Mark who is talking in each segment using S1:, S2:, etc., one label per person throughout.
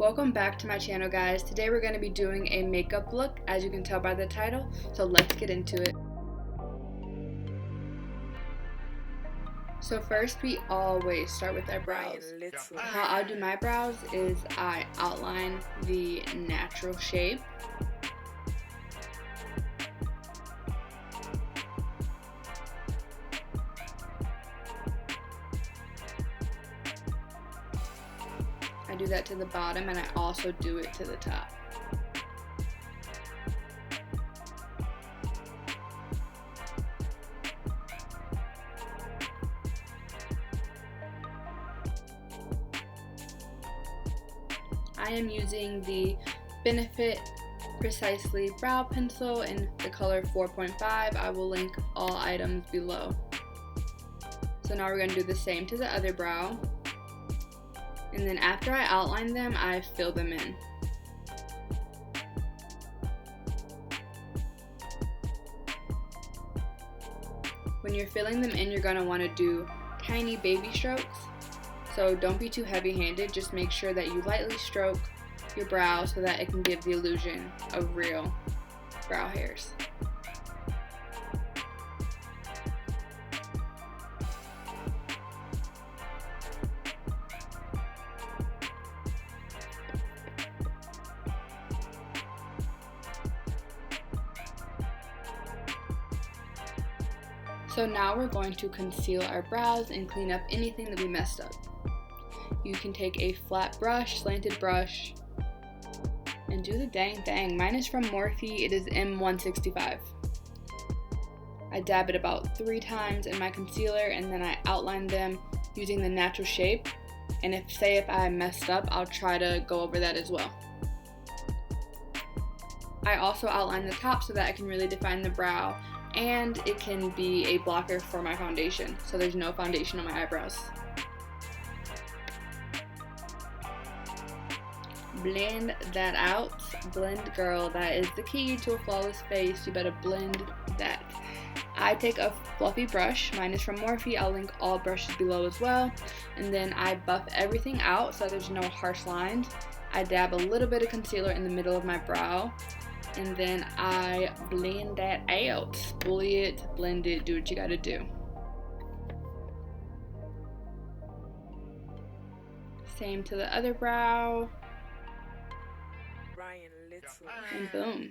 S1: Welcome back to my channel, guys. Today we're going to be doing a makeup look, as you can tell by the title, so let's get into it. So first, we always start with our brows. How I do my brows is I outline the natural shape. I do that to the bottom, and I also do it to the top. I am using the Benefit Precisely Brow Pencil in the color 4.5. I will link all items below. So now we're going to do the same to the other brow. And then after I outline them, I fill them in. When you're filling them in, you're going to want to do tiny baby strokes. So don't be too heavy-handed, just make sure that you lightly stroke your brow so that it can give the illusion of real brow hairs. So now we're going to conceal our brows and clean up anything that we messed up. You can take a flat brush, slanted brush, and do the dang thing. Mine is from Morphe, it is M165. I dab it about 3 times in my concealer, and then I outline them using the natural shape. And if I messed up, I'll try to go over that as well. I also outline the top so that I can really define the brow, and it can be a blocker for my foundation, so there's no foundation on my eyebrows. Blend that out. Blend, girl. That is the key to a flawless face. You better blend that. I take a fluffy brush. Mine is from Morphe. I'll link all brushes below as well. And then I buff everything out so there's no harsh lines. I dab a little bit of concealer in the middle of my brow. And then I blend that out. Spoolie it, blend it, do what you gotta do. Same to the other brow. And boom.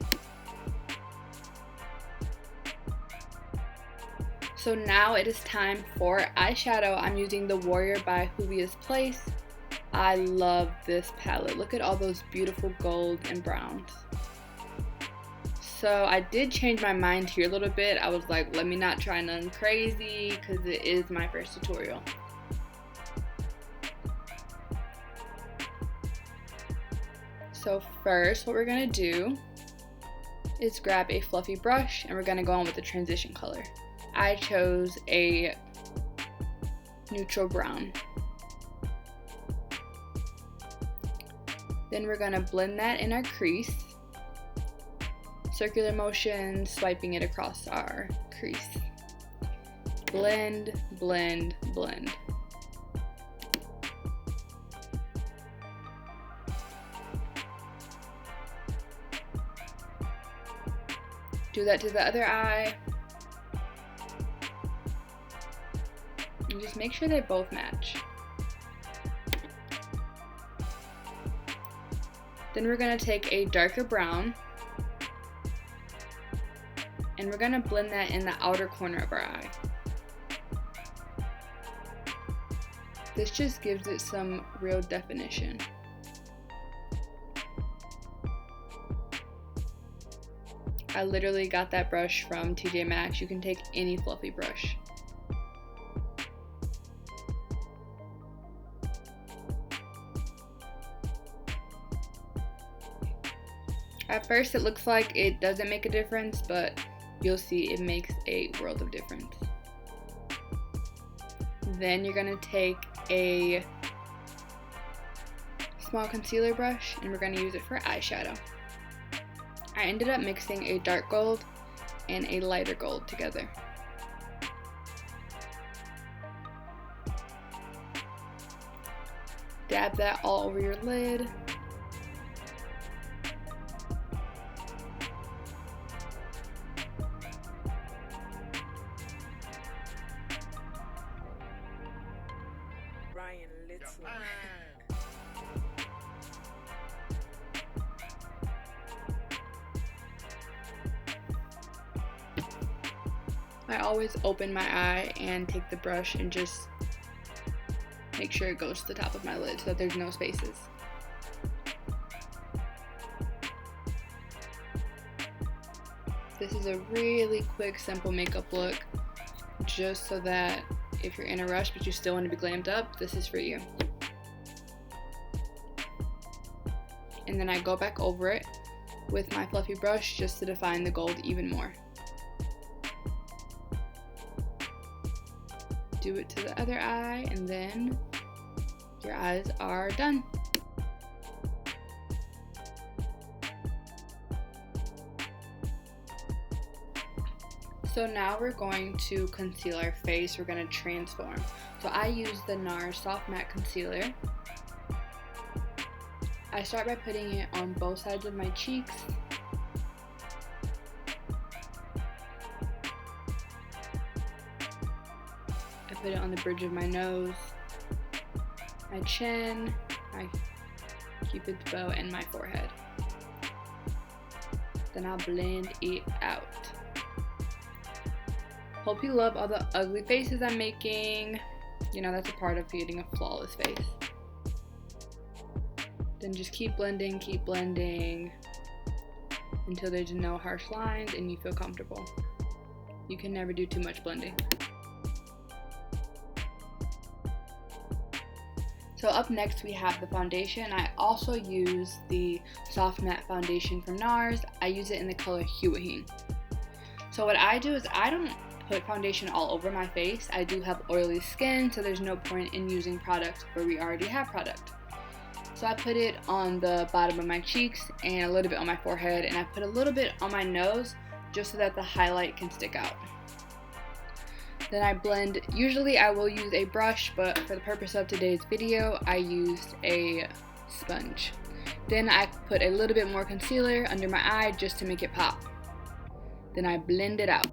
S1: So now it is time for eyeshadow. I'm using the Warrior by Juvia's Place. I love this palette. Look at all those beautiful gold and browns. So I did change my mind here a little bit. I was like, let me not try nothing crazy because it is my first tutorial. So first, what we're gonna do is grab a fluffy brush and we're gonna go on with the transition color. I chose a neutral brown. Then we're gonna blend that in our crease. Circular motion, swiping it across our crease. Blend, blend, blend. Do that to the other eye. And just make sure they both match. Then we're gonna take a darker brown and we're gonna blend that in the outer corner of our eye. This just gives it some real definition. I literally got that brush from TJ Maxx. You can take any fluffy brush. At first it looks like it doesn't make a difference, but you'll see it makes a world of difference. Then you're gonna take a small concealer brush and we're gonna use it for eyeshadow. I ended up mixing a dark gold and a lighter gold together. Dab that all over your lid. I always open my eye and take the brush and just make sure it goes to the top of my lid so that there's no spaces. This is a really quick, simple makeup look, just so that if you're in a rush but you still want to be glammed up, this is for you. And then I go back over it with my fluffy brush just to define the gold even more. Do it to the other eye, and then your eyes are done. So now we're going to conceal our face. We're going to transform. So I use the NARS Soft Matte Concealer. I start by putting it on both sides of my cheeks. I put it on the bridge of my nose, my chin, my cupid's bow, and my forehead. Then I'll blend it out. Hope you love all the ugly faces I'm making. You know, that's a part of getting a flawless face. Then just keep blending until there's no harsh lines and you feel comfortable. You can never do too much blending. So up next we have the foundation. I also use the Soft Matte Foundation from NARS. I use it in the color Huahine. So what I do is I don't put foundation all over my face. I do have oily skin, so there's no point in using product where we already have product. So I put it on the bottom of my cheeks and a little bit on my forehead, and I put a little bit on my nose just so that the highlight can stick out. Then I blend. Usually I will use a brush, but for the purpose of today's video, I used a sponge. Then I put a little bit more concealer under my eye just to make it pop. Then I blend it out.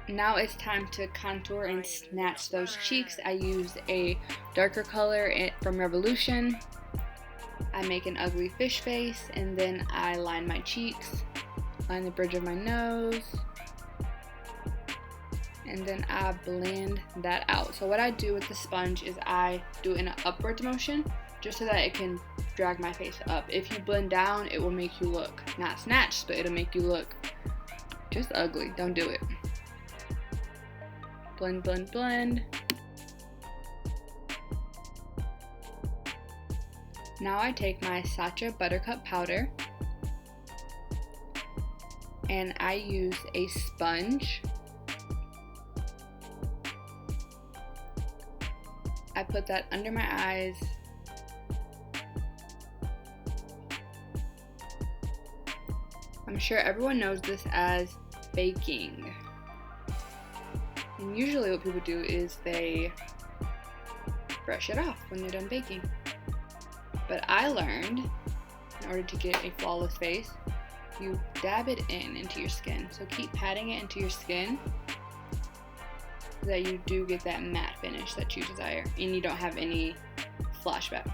S1: Now it's time to contour and snatch those cheeks. I use a darker color from Revolution. I make an ugly fish face, and then I line my cheeks, line the bridge of my nose, and then I blend that out. So what I do with the sponge is I do it in an upward motion just so that it can drag my face up. If you blend down, it will make you look not snatched, but it'll make you look just ugly. Don't do it. Blend, blend, blend. Now I take my Sacha Buttercup powder and I use a sponge. I put that under my eyes. I'm sure everyone knows this as baking. And usually what people do is they brush it off when they're done baking. But I learned, in order to get a flawless face, you dab it into your skin. So keep patting it into your skin so that you do get that matte finish that you desire and you don't have any flashback.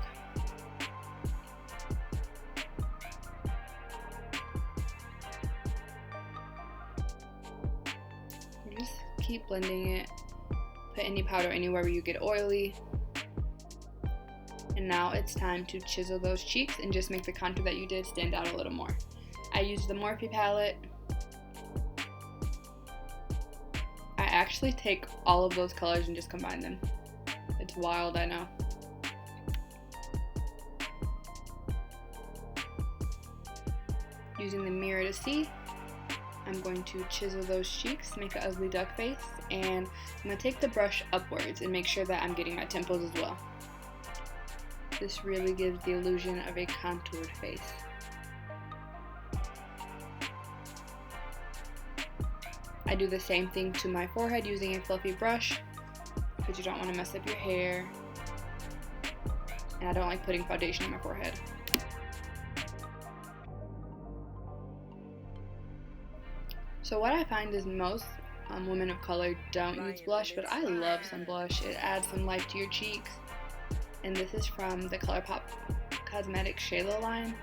S1: Just keep blending it. Put any powder anywhere where you get oily. And now it's time to chisel those cheeks and just make the contour that you did stand out a little more. I use the Morphe palette. I actually take all of those colors and just combine them. It's wild, I know. Using the mirror to see, I'm going to chisel those cheeks, make an ugly duck face, and I'm going to take the brush upwards and make sure that I'm getting my temples as well. This really gives the illusion of a contoured face. I do the same thing to my forehead using a fluffy brush because you don't want to mess up your hair. And I don't like putting foundation on my forehead. So what I find is most women of color don't use blush, but I love some blush. It adds some life to your cheeks. And this is from the Colourpop Cosmetics Shayla line.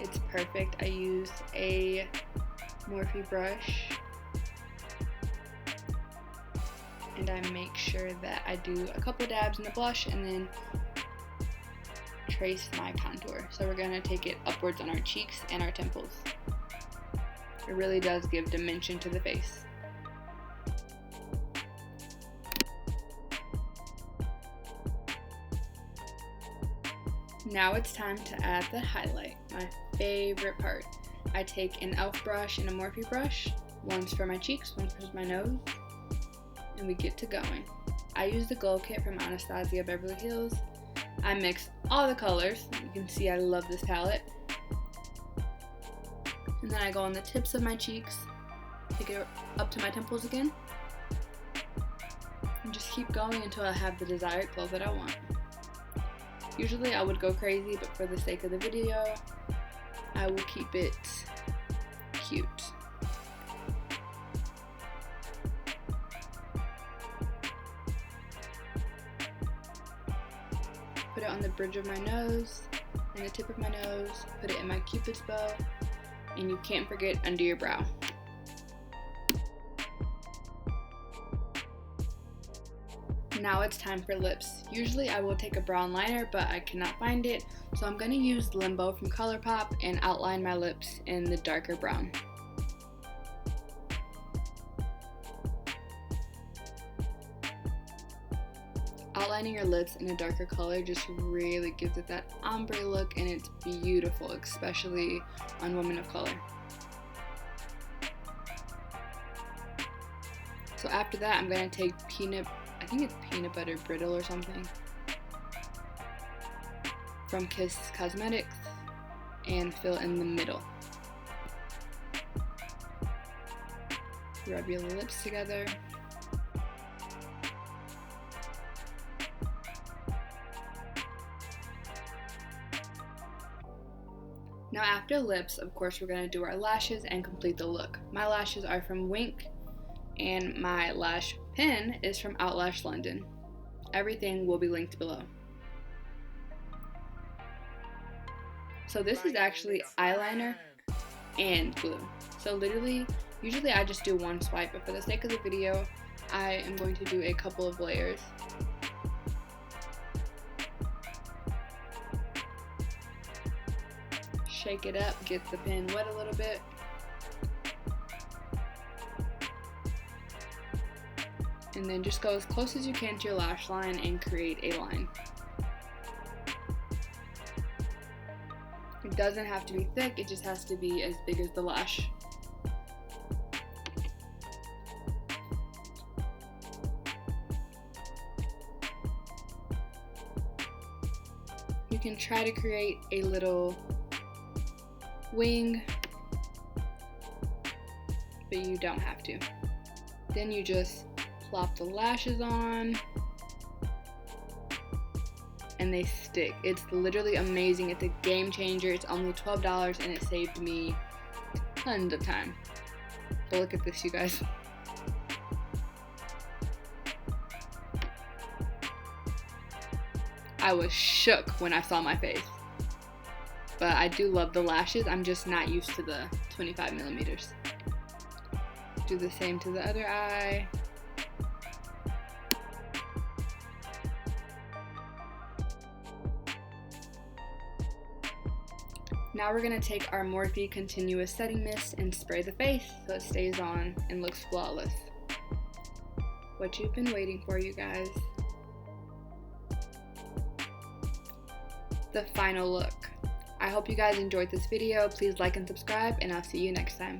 S1: It's perfect. I use a Morphe brush, and I make sure that I do a couple dabs in the blush and then trace my contour. So we're gonna take it upwards on our cheeks and our temples. It really does give dimension to the face. Now it's time to add the highlight, my favorite part. I take an e.l.f. brush and a Morphe brush, one's for my cheeks, one's for my nose, and we get to going. I use the Glow Kit from Anastasia Beverly Hills. I mix all the colors. You can see I love this palette. And then I go on the tips of my cheeks, take it up to my temples again, and just keep going until I have the desired glow that I want. Usually I would go crazy, but for the sake of the video, I will keep it cute. Put it on the bridge of my nose and the tip of my nose, put it in my cupid's bow, and you can't forget under your brow. Now it's time for lips. Usually I will take a brown liner, but I cannot find it, so I'm going to use Limbo from Colourpop and outline my lips in the darker brown. Outlining your lips in a darker color just really gives it that ombre look, and it's beautiful, especially on women of color. So after that, I'm going to take I think it's peanut butter brittle or something, from Kiss Cosmetics, and fill in the middle. Rub your lips together. Now after lips, of course, we're going to do our lashes and complete the look. My lashes are from Wink, and my lash pen is from Outlash London. Everything will be linked below. So this is actually eyeliner and glue. So literally, usually I just do one swipe, but for the sake of the video, I am going to do a couple of layers. Shake it up, get the pen wet a little bit. And then just go as close as you can to your lash line and create a line. It doesn't have to be thick, it just has to be as big as the lash. You can try to create a little wing, but you don't have to. Then you just plop the lashes on, and they stick. It's literally amazing. It's a game changer. It's only $12 and it saved me tons of time. But look at this, you guys. I was shook when I saw my face. But I do love the lashes. I'm just not used to the 25 millimeters. Do the same to the other eye. Now we're going to take our Morphe Continuous Setting Mist and spray the face so it stays on and looks flawless. What you've been waiting for, you guys. The final look. I hope you guys enjoyed this video. Please like and subscribe, and I'll see you next time.